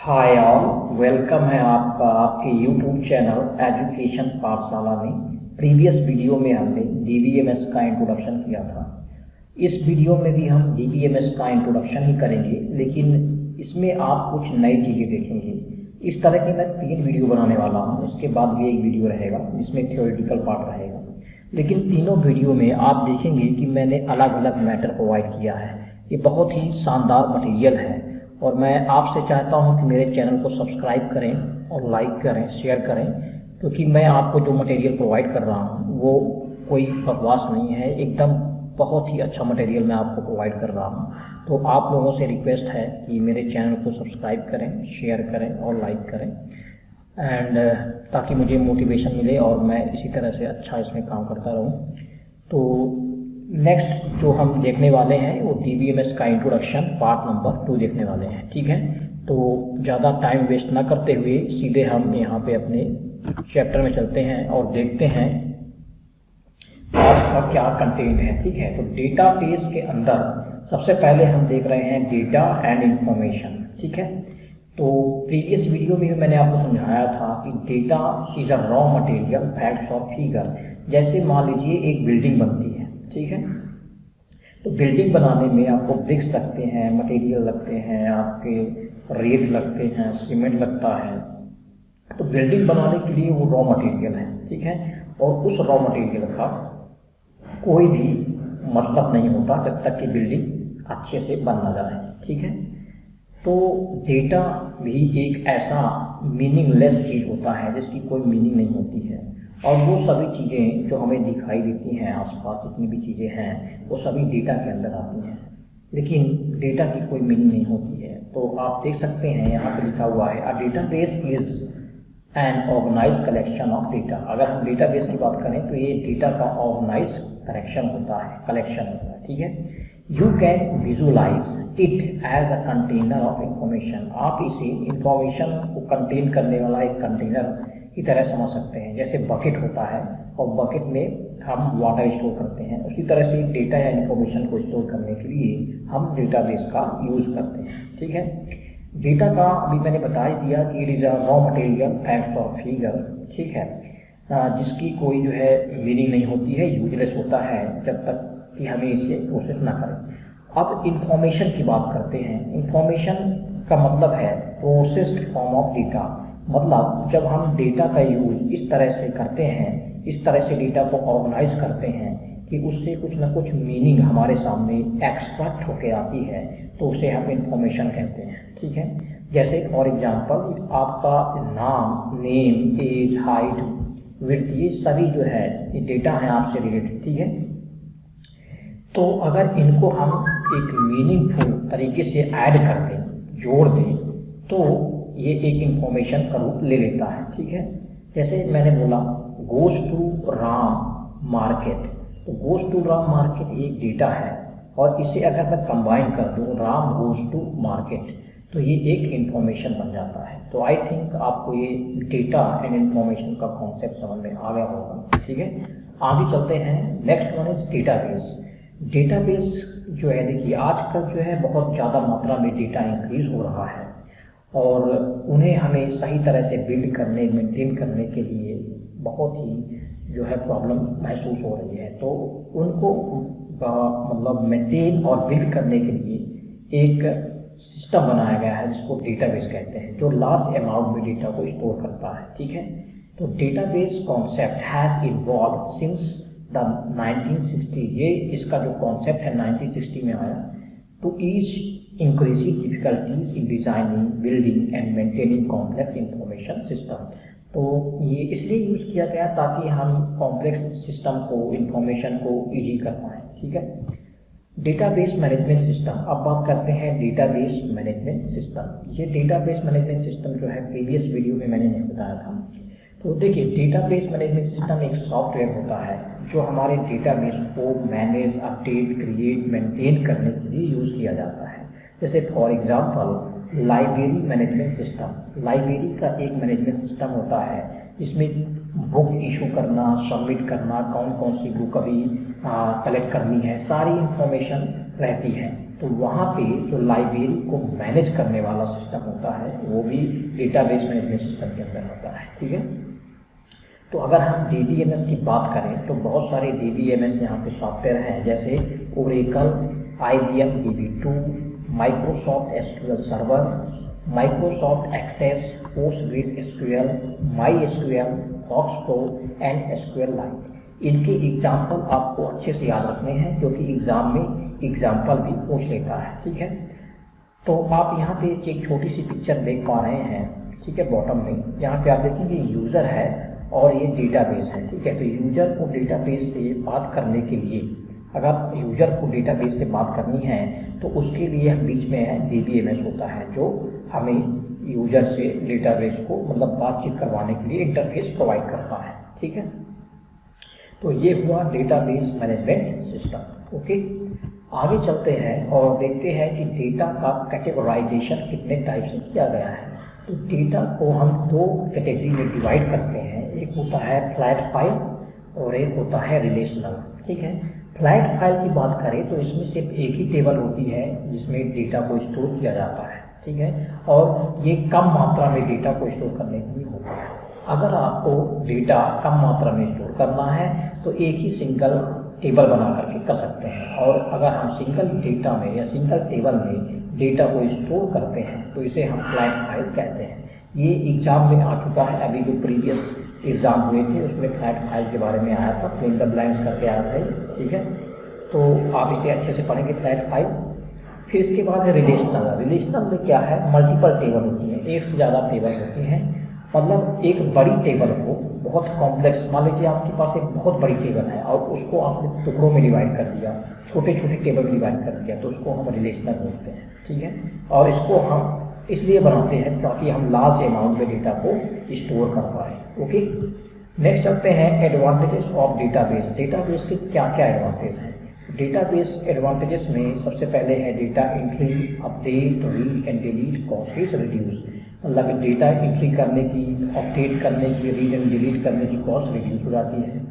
Hi all, welcome है आपका आपके यूट्यूब चैनल एजुकेशन पाठशाला में। प्रीवियस वीडियो में हमने डीबीएमएस का इंट्रोडक्शन किया था। इस वीडियो में भी हम डीबीएमएस का इंट्रोडक्शन ही करेंगे, लेकिन इसमें आप कुछ नई चीज़ें देखेंगे। इस तरह की मैं 3 वीडियो बनाने वाला हूँ। उसके बाद भी एक वीडियो रहेगा जिसमें थ्योरेटिकल पार्ट रहेगा, लेकिन तीनों वीडियो में आप देखेंगे कि मैंने अलग अलग मैटर प्रोवाइड किया है। ये बहुत ही शानदार मटेरियल है और मैं आपसे चाहता हूं कि मेरे चैनल को सब्सक्राइब करें और लाइक करें, शेयर करें, क्योंकि मैं आपको जो मटेरियल प्रोवाइड कर रहा हूं वो कोई बकवास नहीं है। एकदम बहुत ही अच्छा मटेरियल मैं आपको प्रोवाइड कर रहा हूं। तो आप लोगों से रिक्वेस्ट है कि मेरे चैनल को सब्सक्राइब करें, शेयर करें और लाइक करें, एंड ताकि मुझे मोटिवेशन मिले और मैं इसी तरह से अच्छा इसमें काम करता रहूँ। तो नेक्स्ट जो हम देखने वाले हैं वो डीबीएमएस का इंट्रोडक्शन पार्ट नंबर 2 देखने वाले हैं। ठीक है, तो ज़्यादा टाइम वेस्ट ना करते हुए सीधे हम यहाँ पे अपने चैप्टर में चलते हैं और देखते हैं आज का क्या कंटेंट है। ठीक है, तो डेटाबेस के अंदर सबसे पहले हम देख रहे हैं डेटा एंड इंफॉर्मेशन। ठीक है, तो प्रीवियस वीडियो में मैंने आपको समझाया था कि data is a raw material, facts और फिगर। जैसे मान लीजिए एक बिल्डिंग बनती है, ठीक है, तो बिल्डिंग बनाने में आपको ब्रिक्स लगते हैं, मटेरियल लगते हैं, आपके रेत लगते हैं, सीमेंट लगता है। तो बिल्डिंग बनाने के लिए वो रॉ मटेरियल है, ठीक है, और उस रॉ मटेरियल का कोई भी मतलब नहीं होता जब तक कि बिल्डिंग अच्छे से बन ना जाए। ठीक है, तो डेटा भी एक ऐसा मीनिंगलेस चीज़ होता है जिसकी कोई मीनिंग नहीं होती है, और वो सभी चीज़ें जो हमें दिखाई देती हैं आसपास, जितनी भी चीज़ें हैं वो सभी डेटा के अंदर आती हैं, लेकिन डेटा की कोई मीनिंग नहीं होती है। तो आप देख सकते हैं यहाँ पे लिखा हुआ है, a database is an organized collection of data. अगर हम डेटाबेस की बात करें तो ये डेटा का ऑर्गेनाइज कलेक्शन होता है। ठीक है, you can visualize it as a container of information. आप इसे इंफॉर्मेशन को कंटेन करने वाला एक कंटेनर की तरह समझ सकते हैं। जैसे बकेट होता है और बकेट में हम वाटर स्टोर करते हैं, उसी तरह से डेटा या इन्फॉर्मेशन को स्टोर करने के लिए हम डेटाबेस का यूज़ करते हैं। ठीक है, डेटा का अभी मैंने बता ही दिया कि it is a raw material, facts और फिगर। ठीक है, जिसकी कोई जो है मीनिंग नहीं होती है, यूजलेस होता है जब तक कि हमें इसे प्रोसेस ना करें। अब इंफॉर्मेशन की बात करते हैं। इंफॉर्मेशन का मतलब है प्रोसेस्ड फॉर्म ऑफ डेटा। मतलब जब हम डेटा का यूज इस तरह से करते हैं, इस तरह से डेटा को ऑर्गेनाइज करते हैं कि उससे कुछ ना कुछ मीनिंग हमारे सामने एक्सट्रैक्ट होके आती है, तो उसे हम इंफॉर्मेशन कहते हैं। ठीक है, जैसे फॉर एग्जांपल आपका नाम, नेम, एज, हाइट, विड्थ, ये सभी जो है ये डेटा है आपसे रिलेटेड। ठीक है, तो अगर इनको हम एक मीनिंगफुल तरीके से ऐड कर दें, जोड़ दें, तो ये एक इंफॉर्मेशन का रूप ले लेता है। ठीक है, जैसे मैंने बोला गोस टू राम मार्केट, तो गोस टू राम मार्केट एक डेटा है, और इसे अगर मैं कंबाइन कर दूँ राम गोस टू मार्केट, तो ये एक इंफॉर्मेशन बन जाता है। तो आई थिंक आपको ये डेटा एंड इंफॉर्मेशन का कॉन्सेप्ट समझ में आ गया होगा। ठीक है, आगे चलते हैं। Next one is database. Database जो है, देखिए आजकल जो है बहुत ज़्यादा मात्रा में डेटा इंक्रीज हो रहा है, और उन्हें हमें सही तरह से बिल्ड करने, मेंटेन करने के लिए बहुत ही जो है प्रॉब्लम महसूस हो रही है। तो उनको मतलब मेंटेन और बिल्ड करने के लिए एक सिस्टम बनाया गया है जिसको डेटाबेस कहते हैं, जो लार्ज अमाउंट में डेटा को स्टोर करता है। ठीक है, तो database concept has evolve since the 1960। ये इसका जो कॉन्सेप्ट है 1960 में आया। To ease increasing difficulties in designing, building and maintaining complex information system. तो ये इसलिए यूज़ किया गया ताकि हम कॉम्प्लेक्स सिस्टम को, इंफॉर्मेशन को ईजी कर पाएँ। ठीक है, डेटाबेस मैनेजमेंट सिस्टम। अब बात करते हैं डेटाबेस मैनेजमेंट सिस्टम। ये डेटाबेस मैनेजमेंट सिस्टम जो है प्रीवियस वीडियो में मैंने नहीं बताया था। तो देखिए डेटाबेस मैनेजमेंट सिस्टम एक सॉफ्टवेयर होता है जो हमारे डेटाबेस को मैनेज, अपडेट, क्रिएट, मेंटेन करने के लिए यूज़ किया जाता है। जैसे for example library management system. Library का एक मैनेजमेंट सिस्टम होता है जिसमें बुक इशू करना, सबमिट करना, कौन कौन सी बुक अभी कलेक्ट करनी है, सारी इंफॉर्मेशन रहती है। तो वहाँ पे जो लाइब्रेरी को मैनेज करने वाला सिस्टम होता है वो भी डेटाबेस मैनेजमेंट सिस्टम के अंदर होता है, ठीक है। तो अगर हम DBMS की बात करें तो बहुत सारे DBMS यहाँ पे सॉफ्टवेयर हैं, जैसे Oracle, IBM DB2, Microsoft SQL server, Microsoft access, PostgreSQL, MySQL, FoxPro and SQLite। इनके एग्जाम्पल आपको अच्छे से याद रखने हैं क्योंकि एग्जाम में एग्जाम्पल भी पूछ लेता है, ठीक है। तो आप यहाँ पे एक छोटी सी पिक्चर देख पा रहे हैं, ठीक है। बॉटम में यहाँ पे आप देखेंगे यूज़र है और ये डेटाबेस है, ठीक है। तो यूज़र को डेटाबेस से बात करने के लिए, अगर यूज़र को डेटाबेस से बात करनी है तो उसके लिए बीच में है DBMS होता है, जो हमें यूज़र से डेटाबेस को मतलब बातचीत करवाने के लिए इंटरफेस प्रोवाइड करता है, ठीक है। तो ये हुआ डेटाबेस मैनेजमेंट सिस्टम, ओके। आगे चलते हैं और देखते हैं कि डेटा का कैटेगराइजेशन कितने टाइप से किया गया है। तो डेटा को हम दो कैटेगरी में डिवाइड करते हैं, एक होता है फ्लैट फाइल और एक होता है रिलेशनल, ठीक है। फ्लैट फाइल की बात करें तो इसमें सिर्फ एक ही टेबल होती है जिसमें डेटा को स्टोर किया जाता है, ठीक है। और ये कम मात्रा में डेटा को स्टोर करने के लिए होता है। अगर आपको डेटा कम मात्रा में स्टोर करना है तो एक ही सिंगल टेबल बना करके कर सकते हैं, और अगर हम सिंगल डेटा में या सिंगल टेबल में डेटा को स्टोर करते हैं तो इसे हम फ्लैट फाइल कहते हैं। ये एग्जाम में आ चुका है, अभी जो प्रीवियस एग्जाम हुए थे उसमें फ्लैट फाइल के बारे में आया था, फिल इन द ब्लैंक्स करके आया था, ठीक है। तो आप इसे अच्छे से पढ़ेंगे फ्लैट फाइल। फिर इसके बाद है रिलेशनल। रिलेशनल में क्या है, मल्टीपल टेबल होती है, एक से ज़्यादा टेबल होती हैं। मतलब एक बड़ी टेबल को बहुत कॉम्प्लेक्स, मान लीजिए आपके पास एक बहुत बड़ी टेबल है और उसको आपने टुकड़ों में डिवाइड कर दिया, छोटे छोटे टेबल में डिवाइड कर दिया, तो उसको हम रिलेशनल बोलते हैं, ठीक है। और इसको हम इसलिए बनाते हैं ताकि हम लार्ज अमाउंट में डेटा को स्टोर कर पाए, ओके। नेक्स्ट चलते हैं एडवांटेजेस ऑफ डेटाबेस। डेटाबेस के क्या क्या एडवांटेज हैं। डेटाबेस एडवांटेजेस में सबसे पहले है data entry, update, read and delete cost is reduce. मतलब डेटा एंट्री करने की, अपडेट करने की, रीड एंड डिलीट करने की कॉस्ट रिड्यूस हो जाती है।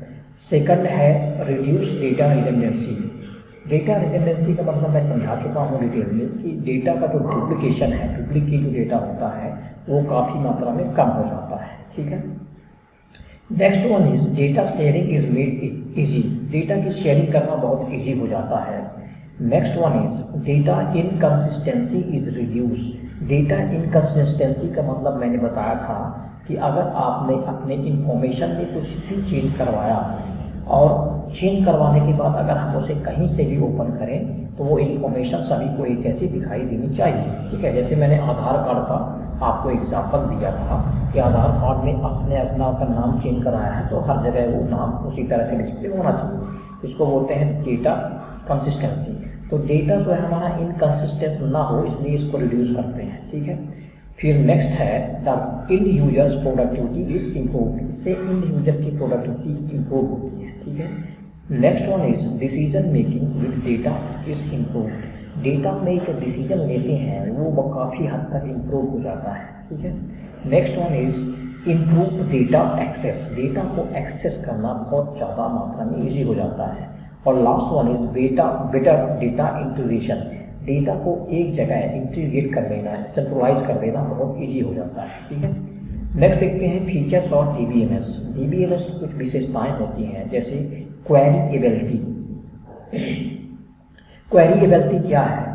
सेकंड है reduce data redundancy. Data redundancy का मतलब मैं समझा चुका हूँ डिटेल में कि डेटा का जो डुप्लीकेशन है, डुप्लीकेट जो डेटा होता है वो काफ़ी मात्रा में कम हो जाता है, ठीक है। Next one is data sharing is made easy. Data की शेयरिंग करना बहुत इजी हो जाता है। Next one is data inconsistency is reduce. Data inconsistency का मतलब मैंने बताया था कि अगर आपने अपने इंफॉर्मेशन में कुछ भी चेंज करवाया और चेंज करवाने के बाद अगर हम उसे कहीं से भी ओपन करें तो वो इन्फॉर्मेशन सभी को एक जैसी दिखाई देनी चाहिए, ठीक है। जैसे मैंने आधार कार्ड का आपको एग्जाम्पल दिया था कि आधार कार्ड में अपने अपना नाम चेंज कराया है तो हर जगह वो नाम उसी तरह से डिस्प्ले होना चाहिए। इसको बोलते हैं डेटा कंसिस्टेंसी। तो डेटा जो है हमारा इनकंसिस्टेंट ना हो इसलिए इसको रिड्यूस करते हैं, ठीक है। फिर नेक्स्ट है the end users productivity is improve. इससे इंड यूजर की प्रोडक्टिविटी इम्प्रूव होती है, ठीक है। Next one is decision making with data is improve. Data में एक डिसीजन लेते हैं वो काफ़ी हद तक इम्प्रूव हो जाता है, ठीक है। Next one is improve data access. Data को एक्सेस करना बहुत ज़्यादा मात्रा में ईजी हो जाता है। और last one is better data integration. Data को एक जगह इंटीग्रेट कर लेना, सेंट्रलाइज कर देना बहुत ईजी हो जाता है, ठीक है। नेक्स्ट देखते हैं फीचर्स ऑफ DBMS। DBMS की कुछ विशेषताएं होती हैं जैसे क्वेरीएबिलिटी। क्वेरीएबिलिटी क्या है,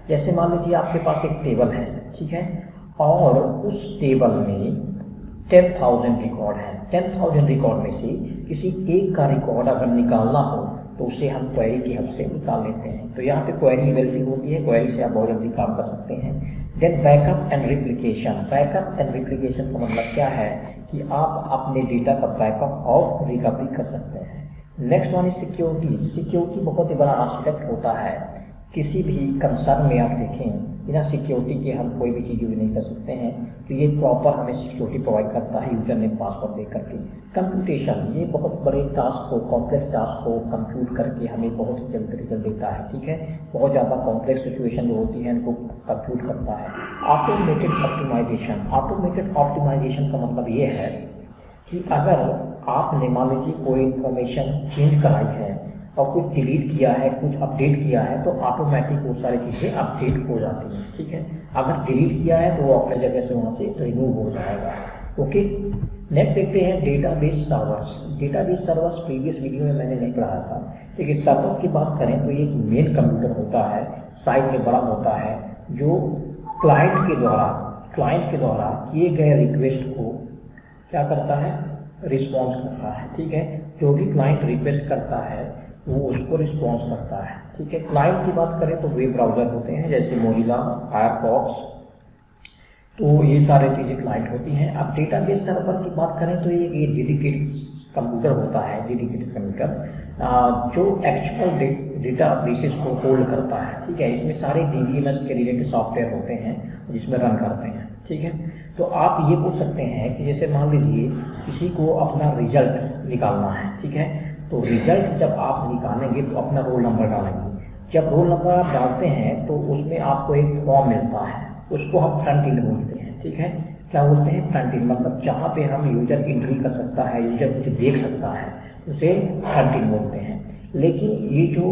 जैसे मान लीजिए आपके पास एक टेबल है, ठीक है, और उस टेबल में 10,000 रिकॉर्ड हैं। 10,000 रिकॉर्ड में से किसी एक का रिकॉर्ड अगर निकालना हो तो उसे हम क्वेरी की हेल्प से निकाल लेते हैं। तो यहाँ पे क्वेरीएबिलिटी होती है, क्वेरी से आप बहुत जल्दी काम कर सकते हैं। Then backup and replication. Backup and replication का मतलब क्या है कि आप अपने डेटा का बैकअप और रिकवरी कर सकते हैं। Next one is security. Security बहुत ही बड़ा एस्पेक्ट होता है। किसी भी कंसर्न में आप देखें बिना सिक्योरिटी के हम कोई भी चीज़ यूज नहीं कर सकते हैं, तो ये प्रॉपर हमें सिक्योरिटी प्रोवाइड करता है यूजर नेम पासवर्ड दे करके। कंप्यूटेशन, ये बहुत बड़े टास्क को, कॉम्प्लेक्स टास्क को कंप्यूट करके हमें बहुत ही जल्द रिजल्ट देता है, ठीक है। बहुत ज़्यादा कॉम्प्लेक्स सिचुएशन जो होती है उनको कंप्यूट करता है। Automated optimisation. ऑटोमेटेड ऑप्टिमाइजेशन का मतलब ये है कि अगर आपने मान लीजिए कोई इन्फॉर्मेशन चेंज कराई है और कुछ डिलीट किया है, कुछ अपडेट किया है, तो ऑटोमेटिक वो सारी चीज़ें अपडेट हो जाती हैं। ठीक है, अगर डिलीट किया है तो वो अपने जगह से वहाँ से रिमूव हो जाएगा। ओके, नेक्स्ट देखते हैं database servers. Database servers previous video में मैंने नहीं पढ़ाया था। देखिए, सर्वर्स की बात करें तो ये एक मेन कंप्यूटर होता है, साइज में बड़ा होता है, जो क्लाइंट के द्वारा किए गए रिक्वेस्ट को क्या करता है, रिस्पॉन्स करता है। ठीक है, जो भी क्लाइंट रिक्वेस्ट करता है वो उसको रिस्पॉन्स करता है। ठीक है, क्लाइंट की बात करें तो वेब ब्राउज़र होते हैं जैसे मोजिला, फायरफॉक्स, तो ये सारी चीज़ें क्लाइंट होती हैं। अब डेटाबेस सर्वर की बात करें तो ये डेडिकेटेड कंप्यूटर होता है, डेडिकेटेड कंप्यूटर जो एक्चुअल डेटा बेसिस को होल्ड करता है। ठीक है, इसमें सारे DBMS के रिलेटेड सॉफ्टवेयर होते हैं जिसमें रन करते हैं। ठीक है, तो आप ये पूछ सकते हैं कि जैसे मान लीजिए किसी को अपना रिजल्ट निकालना है। ठीक है, तो रिजल्ट जब आप निकालेंगे तो अपना रोल नंबर डालेंगे। जब रोल नंबर आप डालते हैं तो उसमें आपको एक फॉर्म मिलता है, उसको हम फ्रंट एंड बोलते हैं। ठीक है, क्या बोलते हैं, फ्रंट एंड, मतलब जहाँ पे हम यूजर एंट्री कर सकता है, यूजर कुछ देख सकता है, उसे फ्रंट एंड बोलते हैं। लेकिन ये जो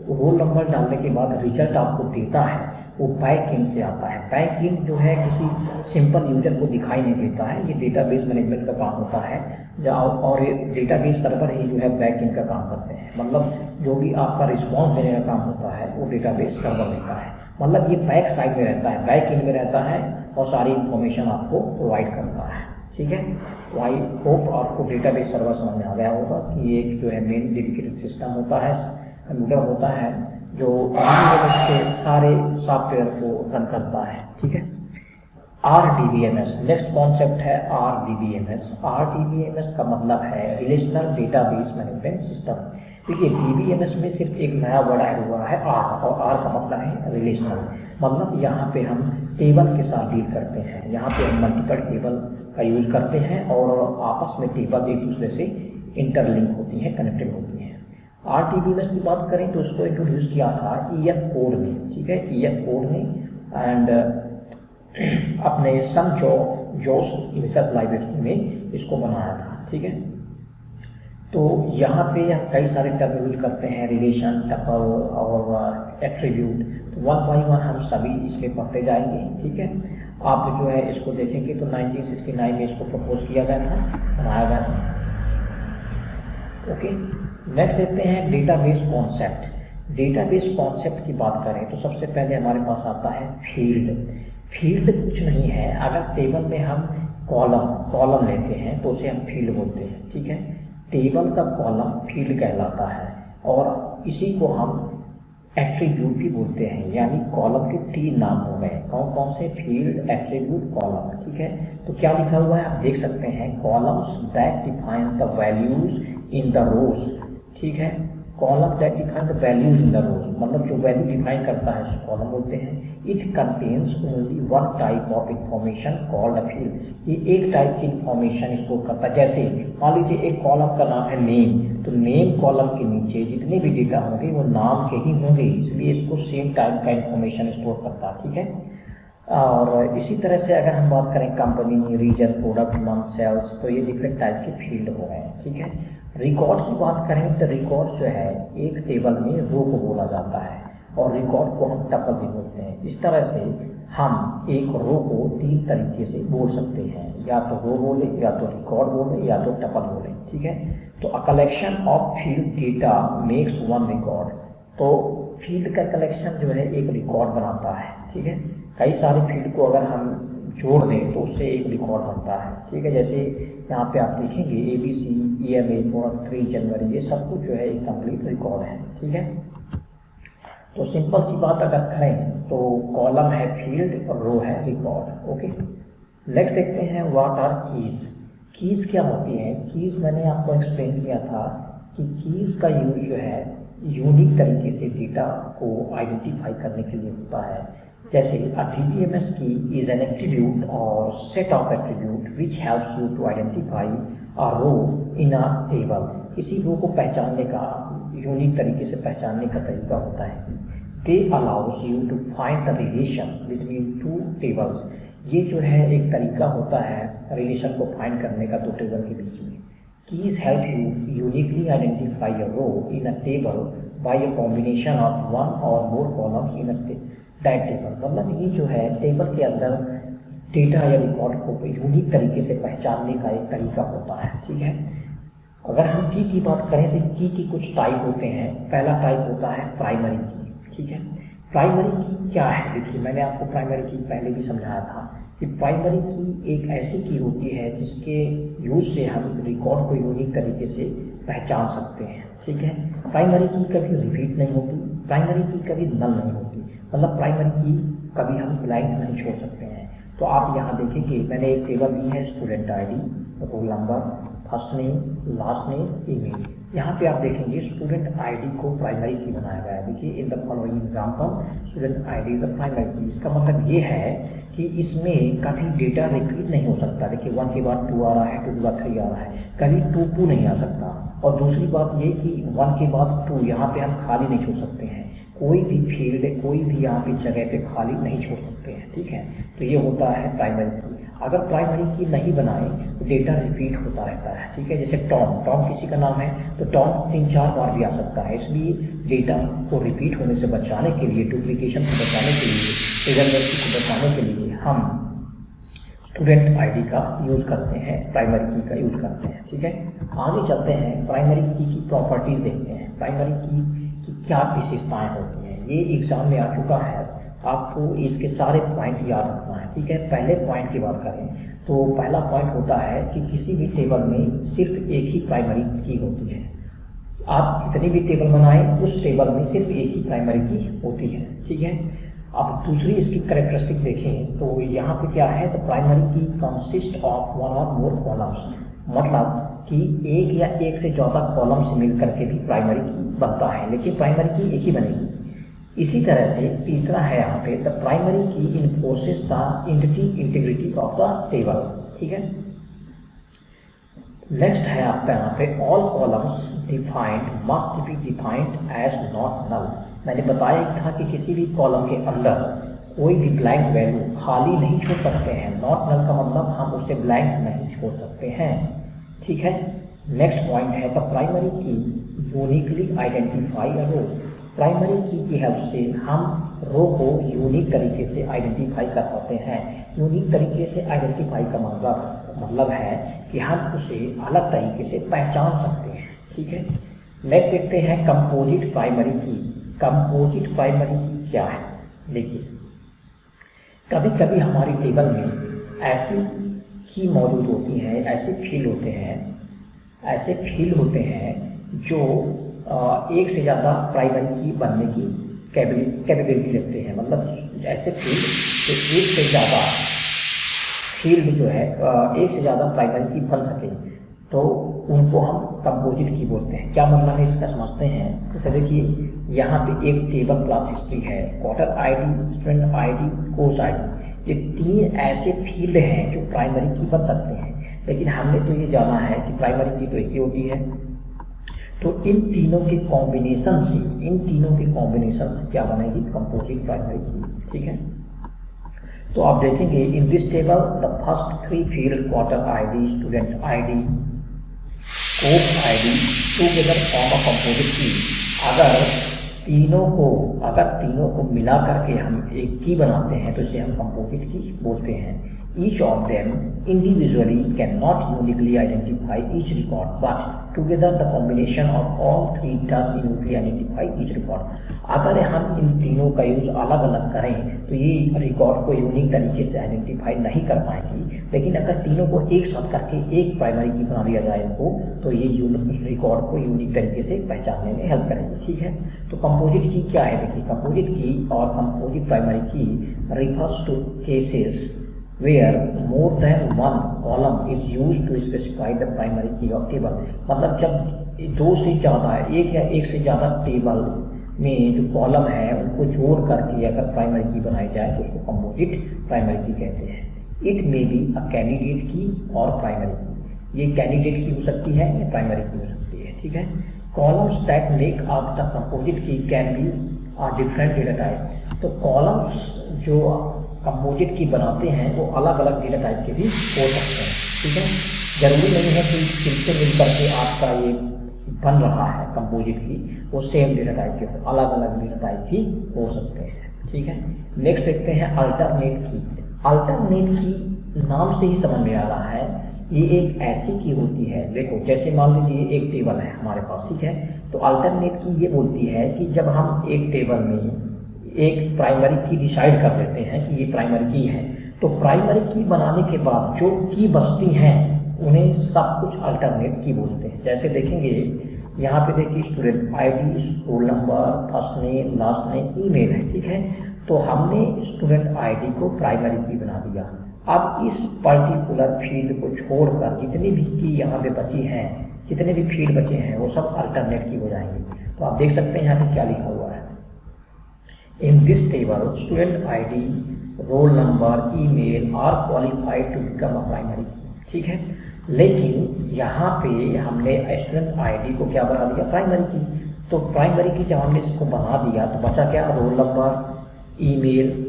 रोल नंबर डालने के बाद रिजल्ट आपको देता है वो बैक एंड से आता है। बैक एंड जो है किसी सिंपल यूजर को दिखाई नहीं देता है, ये डेटाबेस मैनेजमेंट का काम होता है, और ये डेटाबेस सर्वर ही जो है बैक एंड का काम करते हैं। मतलब जो भी आपका रिस्पॉन्स देने का काम होता है वो डेटाबेस सर्वर देता है। मतलब ये बैक साइड में रहता है, बैक एंड में रहता है और सारी इंफॉर्मेशन आपको प्रोवाइड करता है। ठीक है, तो आई होप आपको डेटाबेस सर्वर समझ में आ गया होगा कि ये एक जो है मेन डेडिकेटेड सिस्टम होता है, कंप्यूटर होता है जो DBMS के सारे सॉफ्टवेयर को रन करता है। ठीक है, RDBMS नेक्स्ट कॉन्सेप्ट है RDBMS। RDBMS का मतलब है रिलेशनल डेटाबेस मैनेजमेंट सिस्टम। देखिए, DBMS में सिर्फ एक नया वर्ड आया हुआ है R, और R का मतलब है रिलेशनल। मतलब यहाँ पे हम टेबल के साथ डील करते हैं, यहाँ पे हम मल्टीपल टेबल का यूज करते हैं और आपस में टेबल एक दूसरे से इंटरलिंक होती हैं, कनेक्टेड होती हैं। RDBMS की बात करें तो इसको इंट्रोड्यूस किया था EF कोड ने। ठीक है, EF कोड ने एंड अपने सन जोस रिसर्च लाइब्रेरी में इसको बनाया था। ठीक है, तो यहाँ पे हम कई सारे टर्म यूज करते हैं, रिलेशन, टपल और एट्रीब्यूट। तो वन बाई वन हम सभी इसमें पढ़ते जाएंगे। ठीक है, आप जो है इसको देखेंगे तो 1969 में इसको प्रपोज किया गया था, बनाया गया था। ओके, नेक्स्ट देखते हैं डेटाबेस कॉन्सेप्ट। डेटाबेस कॉन्सेप्ट की बात करें तो सबसे पहले हमारे पास आता है फील्ड। फील्ड कुछ नहीं है, अगर टेबल में हम कॉलम लेते हैं तो उसे हम फील्ड बोलते हैं। ठीक है, टेबल का कॉलम फील्ड कहलाता है और इसी को हम एट्रीब्यूट भी बोलते हैं। यानी कॉलम के 3 नाम हो गए, कौन कौन से, फील्ड, एट्रीब्यूट, कॉलम। ठीक है, तो क्या लिखा हुआ है आप देख सकते हैं, columns that define the values in the rows. ठीक है, column that define the values in the rows, मतलब जो वैल्यू डिफाइन करता है उसको कॉलम बोलते हैं। It contains only one type of information called a field. ये एक टाइप की इंफॉर्मेशन स्टोर करता है। जैसे मान लीजिए एक कॉलम का नाम है नेम, तो नेम कॉलम के नीचे जितने भी डेटा होंगे वो नाम के ही होंगे, इसलिए इसको सेम टाइप का इंफॉर्मेशन स्टोर करता है। ठीक है, और इसी तरह से अगर हम बात करें company, region, product, month, sales, तो ये डिफरेंट टाइप के फील्ड हो गए। ठीक है, रिकॉर्ड की बात करें तो रिकॉर्ड जो है एक टेबल में रो को बोला जाता है और रिकॉर्ड को हम टपल भी बोलते हैं। इस तरह से हम एक रो को 3 तरीके से बोल सकते हैं, या तो रो बोले, या तो रिकॉर्ड बोले, या तो टपल बोले। ठीक है, तो a collection of field data makes one record. तो फील्ड का कलेक्शन जो है एक रिकॉर्ड बनाता है। ठीक है, कई सारे फील्ड को अगर हम जोड़ दें तो उससे एक रिकॉर्ड बनता है। ठीक है, जैसे यहाँ पे आप देखेंगे ABC, EMA, 3 जनवरी, ये सब कुछ जो है एक कंप्लीट रिकॉर्ड है। ठीक है, तो सिंपल सी बात अगर करें तो कॉलम है फील्ड और रो है रिकॉर्ड। ओके, नेक्स्ट देखते हैं व्हाट आर कीज। कीज क्या होती है? कीज मैंने आपको एक्सप्लेन किया था कि कीज का यूज जो है यूनिक तरीके से डेटा को आइडेंटिफाई करने के लिए होता है। जैसे a DBMS key is an attribute or set of attribute which helps you to identify a row in a table। किसी रो को पहचानने का यूनिक तरीके से पहचानने का तरीका होता है। They allows you to find the relation between 2 tables। ये जो है एक तरीका होता है रिलेशन को फाइंड करने का 2 टेबल के बीच में। Keys help you uniquely identify a row in a table by a combination of one or more columns in that table। मतलब ये जो है टेबल के अंदर डेटा या रिकॉर्ड को यूनिक तरीके से पहचानने का एक तरीका होता है, ठीक है। अगर हम की बात करें तो की कुछ टाइप होते हैं। पहला टाइप होता है प्राइमरी की, ठीक है। प्राइमरी की क्या है? देखिए, मैंने आपको प्राइमरी की पहले भी समझाया था कि प्राइमरी की एक ऐसी की होती है जिसके यूज से हम रिकॉर्ड को यूनिक तरीके से पहचान सकते हैं, ठीक है। प्राइमरी की कभी रिपीट नहीं होती, प्राइमरी की कभी नल नहीं होती, मतलब प्राइमरी की कभी हम ब्लैंक नहीं छोड़ सकते हैं। तो आप यहाँ देखेंगे मैंने एक टेबल दी है, student ID, roll number, first name, last name, email. यहाँ पे आप देखेंगे स्टूडेंट आईडी को प्राइमरी की बनाया गया है। देखिए, in the following example student ID is the primary की। इसका मतलब ये है कि इसमें कभी डेटा रिपीट नहीं हो सकता। देखिए, 1 के बाद 2 आ रहा है, 2 के बाद 3 आ रहा है, कभी 2 नहीं आ सकता। और दूसरी बात ये कि 1 के बाद 2 यहाँ पे हम खाली नहीं छोड़ सकते हैं, कोई भी फील्ड, कोई भी यहाँ पे जगह पे खाली नहीं छोड़ सकते हैं, ठीक है। तो ये होता है प्राइमरी की। अगर प्राइमरी की नहीं बनाए तो डेटा रिपीट होता रहता है, ठीक है। जैसे टॉम किसी का नाम है तो टॉम 3-4 बार भी आ सकता है। इसलिए डेटा को रिपीट होने से बचाने के लिए, डुप्लीकेशन को बचाने के लिए, रिडंडेंसी को बचाने के लिए हम स्टूडेंट आईडी का यूज़ करते हैं, प्राइमरी की का यूज़ करते हैं, ठीक है। आगे चलते हैं, प्राइमरी की प्रॉपर्टीज़ देखते हैं। प्राइमरी की क्या विशेषताएं होती हैं, ये एग्जाम में आ चुका है, आपको इसके सारे पॉइंट याद रखना है, ठीक है। पहले पॉइंट की बात करें तो पहला पॉइंट होता है कि किसी भी टेबल में सिर्फ एक ही प्राइमरी की होती है। आप कितनी भी टेबल बनाएं, उस टेबल में सिर्फ एक ही प्राइमरी की होती है, ठीक है। अब दूसरी इसकी कैरेक्टरिस्टिक देखें तो यहाँ पे क्या है, तो प्राइमरी की कंसिस्ट ऑफ 1 और मोर कॉलम्स, मतलब कि एक या एक से ज़्यादा कॉलम से मिल करके भी प्राइमरी की बनता है, लेकिन प्राइमरी की एक ही बनेगी। इसी तरह से तीसरा है यहाँ पे, the primary key enforces the integrity of the table, ठीक है। नेक्स्ट है आपका यहाँ पे, all columns defined must be defined as not null. मैंने बताया था कि किसी भी कॉलम के अंदर कोई भी ब्लैंक वैल्यू खाली नहीं छोड़ सकते हैं। नॉट नल का मतलब हम उसे ब्लैंक नहीं छोड़ सकते हैं, ठीक है। नेक्स्ट पॉइंट है, the primary key uniquely identify a row. Primary key help से हम रो को यूनिक तरीके से आइडेंटिफाई कर पाते हैं। यूनिक तरीके से आइडेंटिफाई का मतलब है कि हम उसे अलग तरीके से पहचान सकते हैं, ठीक है। नेक्स्ट देखते हैं कंपोजिट प्राइमरी की। कंपोजिट प्राइमरी की क्या है? देखिए, कभी कभी हमारी टेबल में ऐसी की मौजूद होती हैं, ऐसे फील्ड होते हैं जो एक से ज़्यादा प्राइमरी की बनने की कैपेबिलिटी रखते हैं। मतलब ऐसे फील्ड जो एक से ज़्यादा फील्ड जो है एक से ज़्यादा प्राइमरी की बन सके, तो उनको हम कंपोजिट की बोलते हैं। क्या मतलब है इसका समझते हैं। जैसे देखिए, यहाँ पे एक टेबल क्लास हिस्ट्री है, quarter ID, student ID, course ID. ये 3 ऐसे फील्ड हैं जो प्राइमरी की बन सकते हैं, लेकिन हमने तो ये जाना है कि प्राइमरी की तो एक ही होती है। तो इन तीनों के कॉम्बिनेशन से क्या बनेगी? कंपोजिट प्राइमरी की, ठीक है। तो आप देखेंगे इन this table the first 3 field, quarter ID, student ID, course ID, together form a composite key. अगर तीनों को मिला करके हम एक की बनाते हैं तो इसे हम कंपोजिट की बोलते हैं। Each of them individually cannot uniquely identify each record, but together the combination of all 3 does uniquely identify each record. अगर हम इन तीनों का यूज अलग अलग करें तो ये रिकॉर्ड को यूनिक तरीके से आइडेंटिफाई नहीं कर पाएंगी, लेकिन अगर तीनों को एक साथ करके एक प्राइमरी की बना दिया जाए इनको, तो ये रिकॉर्ड को यूनिक तरीके से पहचानने में हेल्प करेंगे, ठीक है। तो कंपोजिट की क्या है? देखिए, कंपोजिट की और कंपोजिट प्राइमरी की refers to cases where more than one column is used to specify the primary key of table। मतलब जब 2 से ज़्यादा, एक या एक से ज़्यादा टेबल में जो कॉलम है उनको जोड़ करके अगर प्राइमरी की बनाई जाए तो उसको कंपोजिट प्राइमरी की कहते हैं। It may be a candidate की और प्राइमरी की। ये कैंडिडेट की हो सकती है या प्राइमरी की हो सकती है, ठीक है। Columns that make up the composite key can be different data type. तो कॉलम्स जो कंपोजिट की बनाते हैं वो अलग अलग डेटा टाइप के भी हो सकते हैं, ठीक है। जरूरी नहीं है कि जिनसे मिल करके आपका ये बन रहा है कंपोजिट की वो सेम डेटा टाइप के हो, अलग अलग डेटा टाइप की हो सकते हैं। ठीक है, नेक्स्ट देखते हैं अल्टरनेट की। अल्टरनेट की नाम से ही समझ में आ रहा है ये एक ऐसी की होती है, देखो जैसे मान लीजिए एक टेबल है हमारे पास, ठीक है, तो अल्टरनेट की ये बोलती है कि जब हम एक टेबल में एक प्राइमरी की डिसाइड कर देते हैं कि ये प्राइमरी की है, तो प्राइमरी की बनाने के बाद जो की बचती हैं उन्हें सब कुछ अल्टरनेट की बोलते हैं। जैसे देखेंगे यहाँ पे देखिए student ID, roll number, first name, last name, email है, ठीक है, तो हमने स्टूडेंट आईडी को प्राइमरी की बना दिया। अब इस पर्टिकुलर फील्ड को छोड़कर जितनी भी की यहाँ पे बची हैं, जितने भी फील्ड बचे हैं वो सब अल्टरनेट की हो जाएंगे। तो आप देख सकते हैं यहाँ पे क्या लिखा हुआ है, in this table student ID, roll number, email are qualified to become a primary key. ठीक है, लेकिन यहाँ पे हमने स्टूडेंट आईडी को क्या बना दिया, प्राइमरी की। तो प्राइमरी की जब हमने इसको बना दिया तो बचा क्या, role number, email,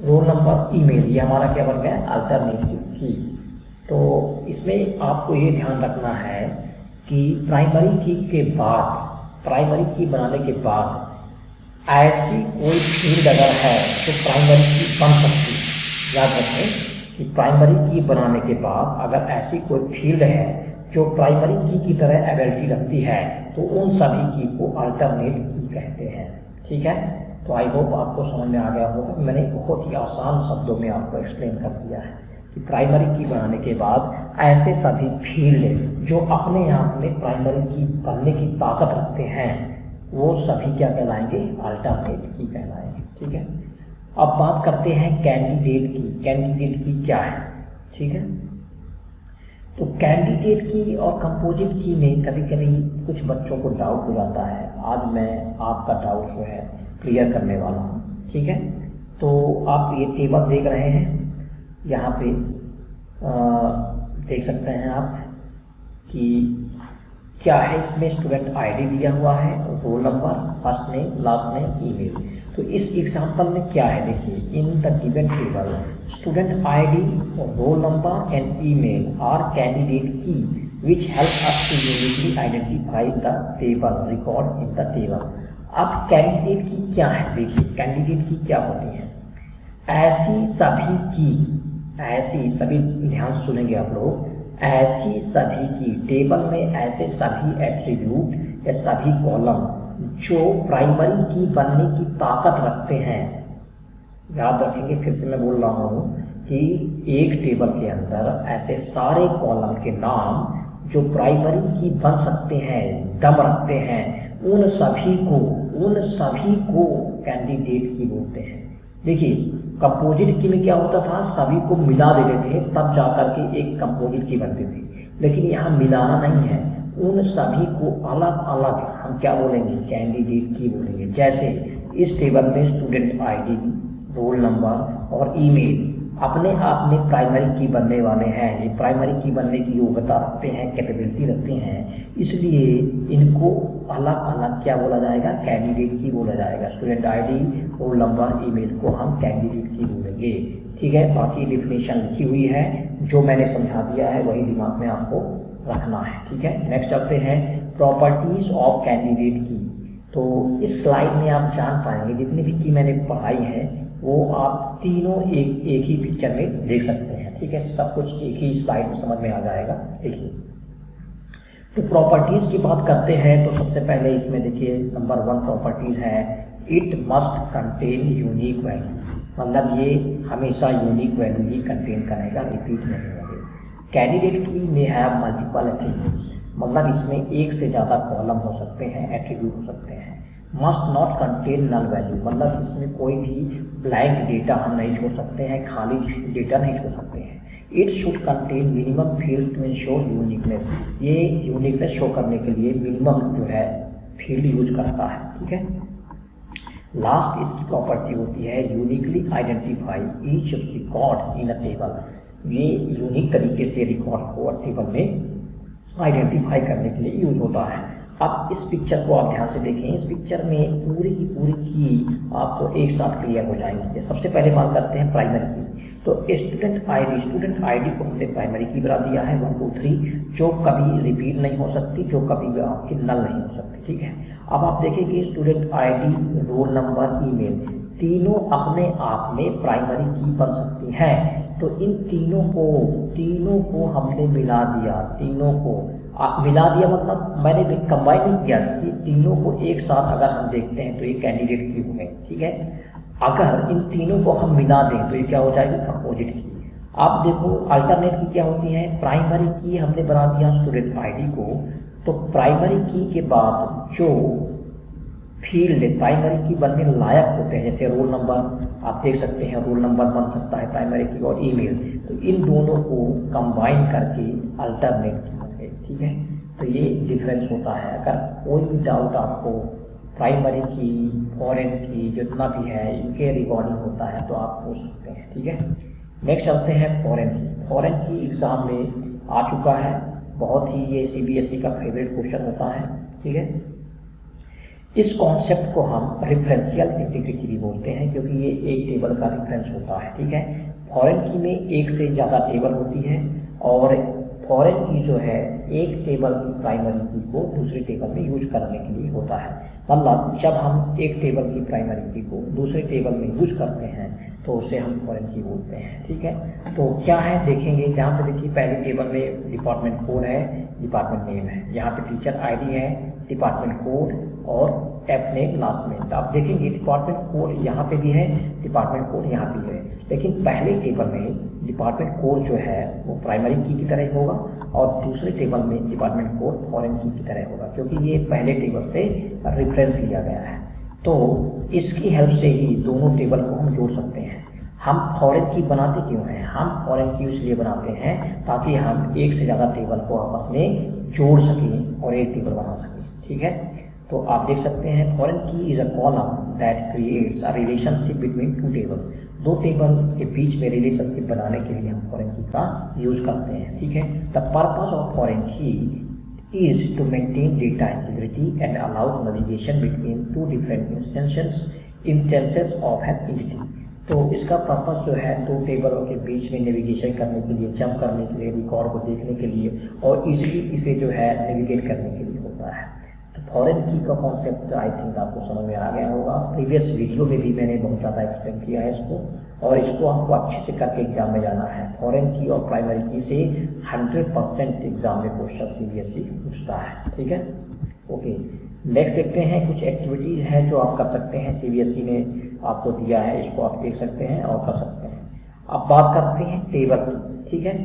role number, email, ये हमारा क्या बन गया, अल्टरनेटिव की। तो इसमें आपको ये ध्यान रखना है कि प्राइमरी की के बाद, प्राइमरी की बनाने के बाद ऐसी कोई फील्ड अगर है तो प्राइमरी की बन सकती है। याद रखें कि प्राइमरी की बनाने के बाद अगर ऐसी कोई फील्ड है जो प्राइमरी की तरह एबिलिटी रखती है तो उन सभी की को अल्टरनेट की कहते हैं। ठीक है, तो आई होप आपको समझ में आ गया होगा। मैंने बहुत ही आसान शब्दों में आपको एक्सप्लेन कर दिया है कि प्राइमरी की बनाने के बाद ऐसे सभी फील्ड जो अपने आप में प्राइमरी की बनने की ताकत रखते हैं वो सभी क्या कहलाएंगे, अल्टरनेट की कहलाएंगे। ठीक है, अब बात करते हैं कैंडिडेट की। कैंडिडेट की क्या है, ठीक है, तो कैंडिडेट की और कंपोजिट की में कभी कभी कुछ बच्चों को डाउट हो जाता है। आज मैं आपका डाउट जो है क्लियर करने वाला हूँ। ठीक है, तो आप ये टेबल देख रहे हैं, यहाँ पे देख सकते हैं आप कि क्या है, इसमें स्टूडेंट आईडी दिया हुआ है, roll number, first name, last name, email. तो इस एग्जांपल में क्या है, देखिए in the given table student ID, roll number and email are candidate key which help us to uniquely identify the table record in the table. अब candidate key क्या है, देखिए कैंडिडेट की क्या होती है, ऐसी सभी की, ऐसी सभी, ध्यान से सुनेंगे आप लोग, ऐसी सभी की, टेबल में ऐसे सभी एट्रीब्यूट या सभी कॉलम जो प्राइमरी की बनने की ताकत रखते हैं। याद रखेंगे, फिर से मैं बोल रहा हूँ कि एक टेबल के अंदर ऐसे सारे कॉलम के नाम जो प्राइमरी की बन सकते हैं, दम रखते हैं, उन सभी को कैंडिडेट की बोलते हैं। देखिए कंपोजिट की में क्या होता था, सभी को मिला देते थे तब जाकर के एक कंपोजिट की बनती थी, लेकिन यहाँ मिलाना नहीं है, उन सभी को अलग अलग हम क्या बोलेंगे, कैंडिडेट की बोलेंगे। जैसे इस टेबल में स्टूडेंट आईडी, रोल नंबर और ईमेल अपने आप में प्राइमरी की बनने वाले हैं, ये प्राइमरी की बनने की योग्यता रखते हैं, कैपेबिलिटी रखते हैं, इसलिए इनको अलग अलग क्या बोला जाएगा, कैंडिडेट की बोला जाएगा। Student ID, roll number, email को हम कैंडिडेट की बोलेंगे। ठीक है, बाकी डिफिनेशन लिखी हुई है, जो मैंने समझा दिया है वही दिमाग में आपको रखना है। ठीक है, नेक्स्ट चलते हैं प्रॉपर्टीज ऑफ कैंडिडेट की। तो इस स्लाइड में आप जान पाएंगे जितनी भी की मैंने पढ़ाई है वो आप तीनों एक ही पिक्चर में देख सकते हैं। ठीक है, सब कुछ एक ही स्लाइड में समझ में आ जाएगा। देखिए, तो प्रॉपर्टीज की बात करते हैं तो सबसे पहले इसमें देखिए नंबर 1 प्रॉपर्टीज है, it must contain unique value, मतलब ये हमेशा यूनिक वैल्यू ही कंटेन करेगा, रिपीट नहीं होगा। कैंडिडेट की में हैव मल्टीपल एट्रीब्यूट्स, मतलब इसमें एक से ज़्यादा कॉलम हो सकते हैं, एट्रीब्यूट हो सकते हैं। Must not contain null value, मतलब इसमें कोई भी ब्लैंक डेटा हम नहीं छोड़ सकते हैं, खाली डेटा नहीं छोड़ सकते हैं। It should contain minimum field to ensure uniqueness, ये यूनिकनेस शो करने के लिए मिनिमम जो है फील्ड यूज करता है। ठीक है, लास्ट इसकी प्रॉपर्टी होती है uniquely identify each record in a table, ये यूनिक तरीके से रिकॉर्ड को टेबल में आइडेंटिफाई करने के लिए यूज होता है। अब इस पिक्चर को आप ध्यान से देखें, इस पिक्चर में पूरी की पूरी की आपको एक साथ क्लियर हो जाएंगी। सबसे पहले बात करते हैं प्राइमरी की। तो स्टूडेंट आईडी को हमने प्राइमरी की बना दिया है 1 2 3, जो कभी रिपीट नहीं हो सकती, जो कभी भी आपकी नल नहीं हो सकती, ठीक है। अब आप देखेंगे student ID, roll number, email, तीनों अपने आप में प्राइमरी की बन सकती हैं। तो इन तीनों को हमने मिला दिया, तीनों को मिला दिया मतलब मैंने भी कंबाइन नहीं किया कि तीनों को एक साथ अगर हम देखते हैं तो ये कैंडिडेट की हो गए, ठीक है। अगर इन तीनों को हम मिला दें तो ये क्या हो जाएगी, अपोजिट की। आप देखो अल्टरनेट की क्या होती है, प्राइमरी की हमने बना दिया स्टूडेंट आईडी को, तो प्राइमरी की के बाद जो फील्ड प्राइमरी की बनने लायक होते हैं, जैसे रोल नंबर, आप देख सकते हैं रोल नंबर बन सकता है प्राइमरी की, और ईमेल, तो इन दोनों को कंबाइन करके अल्टरनेट की बन गई, ठीक है। तो ये डिफरेंस होता है। अगर कोई भी डाउट आपको प्राइमरी की, फॉरेन की, जितना भी है इनके रिगार्डिंग होता है तो आप पूछ सकते हैं, ठीक है। नेक्स्ट चलते हैं फॉरेन की। फॉरेन की एग्जाम में आ चुका है, बहुत ही ये CBSE का फेवरेट क्वेश्चन होता है, ठीक है। इस कॉन्सेप्ट को हम रेफरेंशियल इंटीग्रिटी भी बोलते हैं, क्योंकि ये एक टेबल का रेफरेंस होता है, ठीक है। फॉरेन की में एक से ज़्यादा टेबल होती है, और फॉरेन की जो है एक टेबल की प्राइमरी की को दूसरे टेबल में यूज करने के लिए होता है। मतलब जब हम एक टेबल की प्राइमरी की को दूसरे टेबल में यूज करते हैं तो उसे हम फॉरेन की बोलते हैं, ठीक है। तो क्या है देखेंगे, यहाँ पे देखिए पहले टेबल में डिपार्टमेंट कोड है, डिपार्टमेंट नेम है, यहाँ पे टीचर आईडी है, डिपार्टमेंट कोड और एप नेम लास्ट में। तो आप देखेंगे डिपार्टमेंट कोड यहाँ पे भी है, डिपार्टमेंट कोड यहाँ भी है, लेकिन पहले टेबल में डिपार्टमेंट कोड जो है वो प्राइमरी की तरह होगा, और दूसरे टेबल में डिपार्टमेंट कोड फॉरेन की तरह होगा, क्योंकि ये पहले टेबल से रेफरेंस लिया गया है। तो इसकी हेल्प से ही दोनों टेबल को हम जोड़ सकते हैं। हम फॉरेन की बनाते क्यों हैं, हम फॉरेन की इसलिए बनाते हैं ताकि हम एक से ज़्यादा टेबल को आपस में जोड़ सकें और एक टेबल बना सकें, ठीक है। तो आप देख सकते हैं फॉरेन की is a column that creates a relationship between two table. दो टेबल के बीच में रिलेशनशिप बनाने के लिए हम फॉरेन की का यूज करते हैं, ठीक है। द पर्पस ऑफ फॉरेन की is to maintain data integrity and allows navigation between two different instances of an entity। तो इसका पर्पस जो है दो टेबलों के बीच में नेविगेशन करने के लिए, जंप करने के लिए, रिकॉर्ड को देखने के लिए और इजीली इसे जो है नेविगेट करने के लिए होता है। तो फॉरेन की का कॉन्सेप्ट आई थिंक आपको समझ में आ गया होगा। प्रीवियस वीडियो में भी मैंने बहुत ज़्यादा एक्सप्लेन किया है इसको, और इसको आपको अच्छे से करके एग्जाम में जाना है। फॉरेन की और प्राइमरी की से 100% एग्जाम में क्वेश्चन CBSE पूछता है, ठीक है। ओके, नेक्स्ट देखते हैं कुछ एक्टिविटीज हैं जो आप कर सकते हैं, CBSE ने आपको दिया है, इसको आप देख सकते हैं और कर सकते हैं। अब बात करते हैं टेबल की, ठीक है।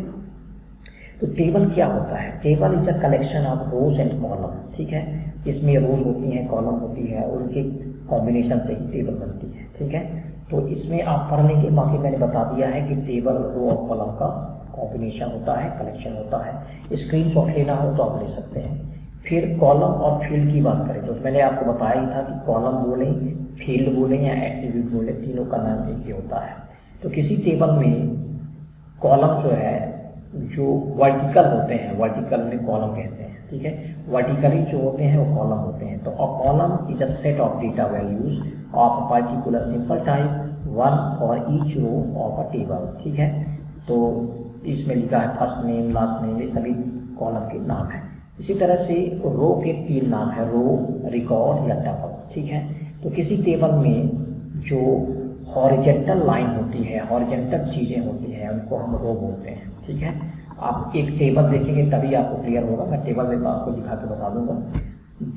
तो टेबल क्या होता है, table is a collection of rose and column, ठीक है। इसमें रोज होती हैं, कॉलम होती है, उनके कॉम्बिनेशन से ही टेबल बनती है, ठीक है। तो इसमें आप पढ़ने के बाकी मैंने बता दिया है कि टेबल रो और कॉलम का कॉम्बिनेशन होता है, कलेक्शन होता है। स्क्रीनशॉट लेना हो तो आप ले सकते हैं। फिर कॉलम और फील्ड की बात करें तो मैंने आपको बताया ही था कि कॉलम बोलें, फील्ड बोलें या एट्रीब्यूट बोलें, तीनों का नाम एक ही होता है। तो किसी टेबल में कॉलम जो है जो वर्टिकल होते हैं, वर्टिकल में कॉलम कहते हैं, ठीक है। वर्टिकली जो होते हैं वो कॉलम होते हैं। तो a column is a set of data values of a particular simple type, one for each row of a table, ठीक है। तो इसमें लिखा है फर्स्ट नेम, लास्ट नेम, ये सभी कॉलम के नाम है। इसी तरह से रो के तीन नाम है, रो, रिकॉर्ड या टपल, ठीक है। तो किसी टेबल में जो हॉरिजेंटल लाइन होती है, हॉरिजेंटल चीज़ें होती हैं, उनको हम रो बोलते हैं, ठीक है। आप एक टेबल देखेंगे तभी आपको क्लियर होगा, मैं टेबल में आपको दिखा के बता दूंगा।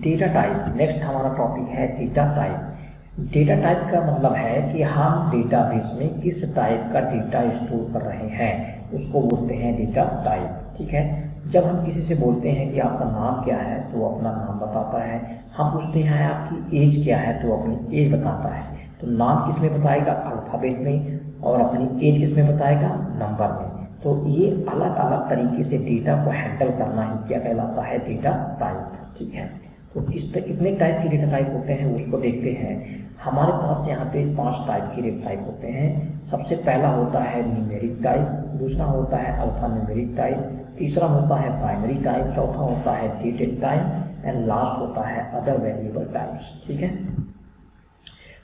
डेटा टाइप, नेक्स्ट हमारा टॉपिक है डेटा टाइप। डेटा टाइप का मतलब है कि हम डेटाबेस में किस टाइप का डेटा स्टोर कर रहे हैं, उसको बोलते हैं डेटा टाइप, ठीक है। जब हम किसी से बोलते हैं कि आपका नाम क्या है तो वो अपना नाम बताता है। हम पूछते हैं आपकी एज क्या है तो अपनी एज बताता है। तो नाम किस में बताएगा, अल्फ़ाबेट में, और अपनी एज किस में बताएगा, नंबर में। तो ये अलग अलग तरीके से डेटा को हैंडल करना ही क्या कहलाता है, डेटा टाइप, ठीक है। तो कितने टाइप के डेटा टाइप होते हैं उसको देखते हैं। हमारे पास यहाँ पे 5 टाइप के डेटा टाइप होते हैं। सबसे पहला होता है न्यूमेरिक टाइप, दूसरा होता है अल्फा न्यूमेरिक टाइप, तीसरा होता है बाइनरी टाइप, चौथा होता है डेटेड टाइप एंड लास्ट होता है अदर वेरिएबल टाइप्स, ठीक है।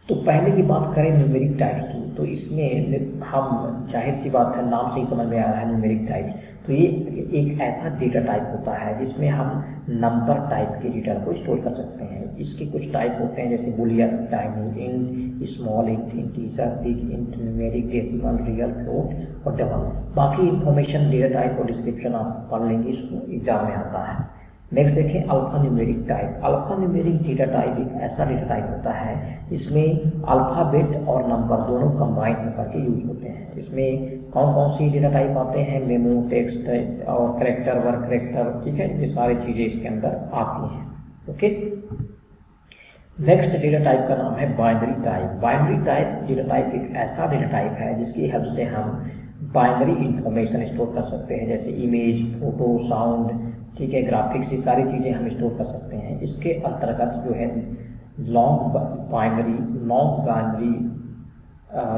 तो पहले की बात करें न्यूमेरिक टाइप्स की, तो इसमें हम जाहिर सी बात है नाम से ही समझ में आ रहा है न्यूमेरिक टाइप। तो ये एक ऐसा डेटा टाइप होता है जिसमें हम नंबर टाइप के डेटा को स्टोर कर सकते हैं। इसके कुछ टाइप होते हैं जैसे Boolean, tiny int, small int, integer, big int, numeric, decimal, real, float और डबल। बाकी इंफॉर्मेशन डेटा टाइप और डिस्क्रिप्शन आप पढ़ लेंगे, इसको एग्जाम में आता है। नेक्स्ट देखें alpha numeric type. Alpha numeric data type एक ऐसा डेटा टाइप होता है इसमें अल्फ़ाबेट और नंबर दोनों कंबाइन होकर के यूज होते हैं। इसमें कौन कौन सी डेटा टाइप आते हैं, मेमो, टेक्स्ट और कैरेक्टर, वर्ड कैरेक्टर, ठीक है, ये सारी चीज़ें इसके अंदर आती हैं। ओके, नेक्स्ट डेटा टाइप का नाम है binary type. Binary type data type एक ऐसा डेटा टाइप है जिसकी हेल्प से हम बाइनरी इंफॉर्मेशन स्टोर कर सकते हैं, जैसे इमेज, फोटो, साउंड, ठीक है, ग्राफिक्स, ये सारी चीज़ें हम स्टोर कर सकते हैं। इसके अंतर्गत जो है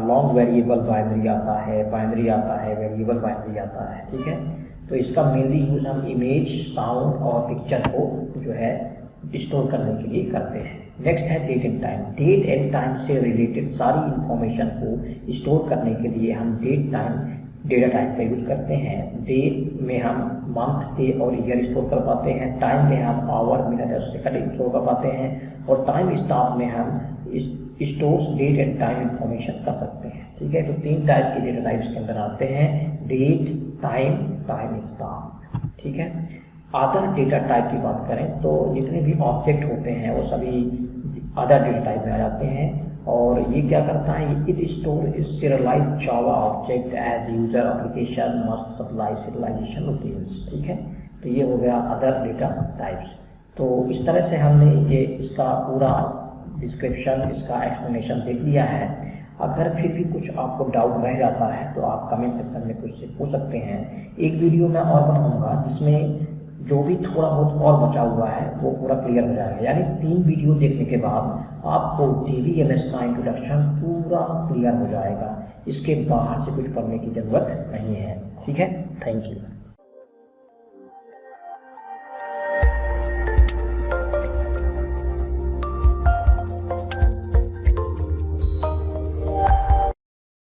लॉन्ग वेरिएबल बाइनरी आता है, वेरिएबल बाइनरी आता है, ठीक है। तो इसका मेनली यूज हम इमेज, साउंड और पिक्चर को जो है स्टोर करने के लिए करते हैं। नेक्स्ट है date and time. Date and time से रिलेटेड सारी इंफॉर्मेशन को स्टोर करने के लिए हम डेट टाइम डेटा टाइप का यूज करते हैं। डेट में हम मंथ, डे और ईयर स्टोर कर पाते हैं। टाइम में हम आवर, मिनट और सेकंड स्टोर कर पाते हैं। और टाइम स्टाम्प में हम stores date and time information कर सकते हैं, ठीक है। तो 3 टाइप के डेटा टाइप्स के अंदर आते हैं, डेट, टाइम स्टाम्प, ठीक है। अदर डेटा टाइप की बात करें तो जितने भी ऑब्जेक्ट होते हैं वो सभी अदर डेटा टाइप में आ जाते हैं। और ये क्या करता है, it store serialize Java object as user application must supply serialization routines, ठीक है। तो ये हो गया अदर डेटा टाइप्स। तो इस तरह से हमने ये इसका पूरा डिस्क्रिप्शन, इसका एक्सप्लेनेशन देख लिया है। अगर फिर भी कुछ आपको डाउट रह जाता है तो आप कमेंट सेक्शन में कुछ से पूछ सकते हैं। एक वीडियो मैं और बनाऊंगा जिसमें जो भी थोड़ा बहुत और बचा हुआ है वो पूरा क्लियर हो जाएगा। यानी 3 वीडियो देखने के बाद आपको DBMS का इंट्रोडक्शन पूरा क्लियर हो जाएगा। इसके बाहर से कुछ पढ़ने की ज़रूरत नहीं है, ठीक है। Thank you.